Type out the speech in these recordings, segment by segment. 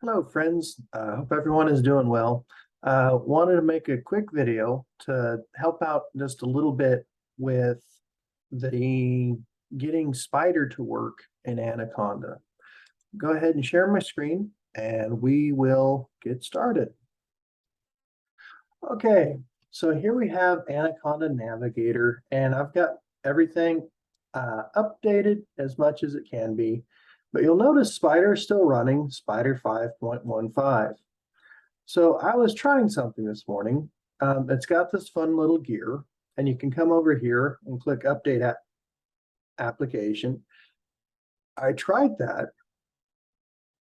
Hello, friends. Hope everyone is doing well. Wanted to make a quick video to help out just a little bit with the getting Spyder to work in Anaconda. Go ahead and share my screen and we will get started. Okay, so here we have Anaconda Navigator, and I've got everything updated as much as it can be. But you'll notice Spyder is still running, Spyder 5.15. So I was trying something this morning. It's got this fun little gear, and you can come over here and click Update Application. I tried that,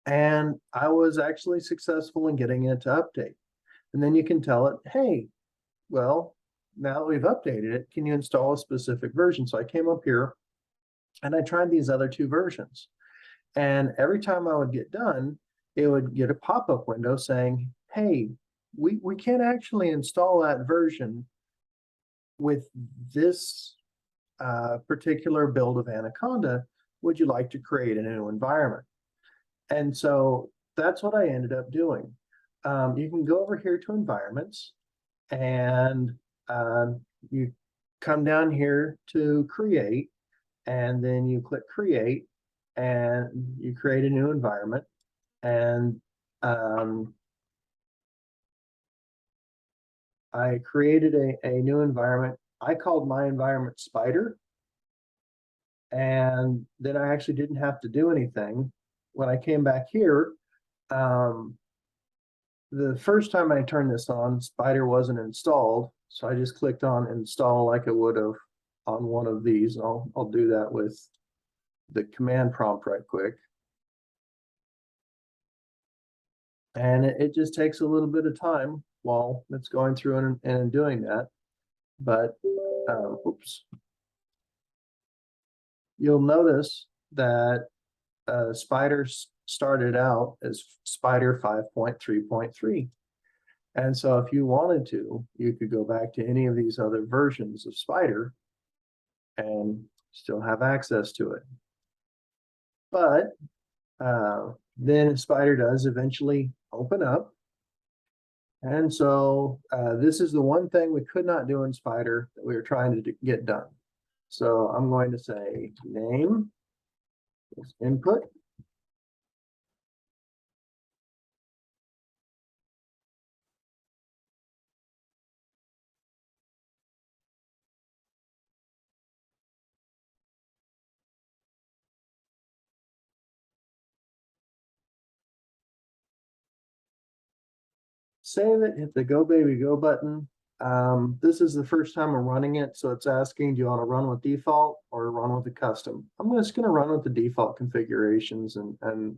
and I was actually successful in getting it to update. And then you can tell it, hey, well, now that we've updated it, can you install a specific version? So I came up here and I tried these other two versions. And every time I would get done, it would get a pop-up window saying, hey, we can't actually install that version with this particular build of Anaconda. Would you like to create a new environment? And so that's what I ended up doing. You can go over here to environments and you come down here to create, and then you click create and you create a new environment. And I created a new environment. I called my environment Spyder. And then I actually didn't have to do anything. When I came back here, the first time I turned this on, Spyder wasn't installed. So I just clicked on install like I would have on one of these. And I'll do that with the command prompt right quick. And it just takes a little bit of time while it's going through and doing that. But oops. You'll notice that Spyder started out as Spyder 5.3.3. And so if you wanted to, you could go back to any of these other versions of Spyder and still have access to it. But then Spyder does eventually open up. And so this is the one thing we could not do in Spyder that we were trying to get done. So I'm going to say name is input. Save it, hit the go baby go button. This is the first time I'm running it, so it's asking, do you want to run with default or run with the custom? I'm just going to run with the default configurations, and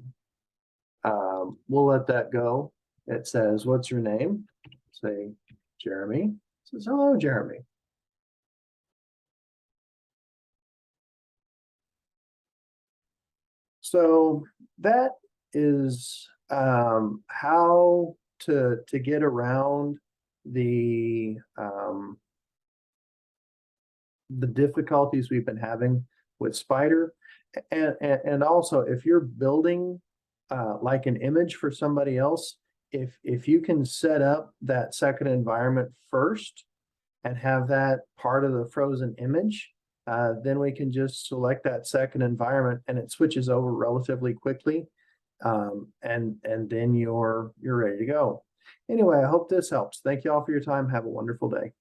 we'll let that go. It says, what's your name? Say Jeremy. It says, hello, Jeremy. So that is how to get around the difficulties we've been having with Spyder. And also, if you're building like an image for somebody else, if you can set up that second environment first and have that part of the frozen image, then we can just select that second environment and it switches over relatively quickly. And then you're ready to go. Anyway, I hope this helps. Thank you all for your time. Have a wonderful day.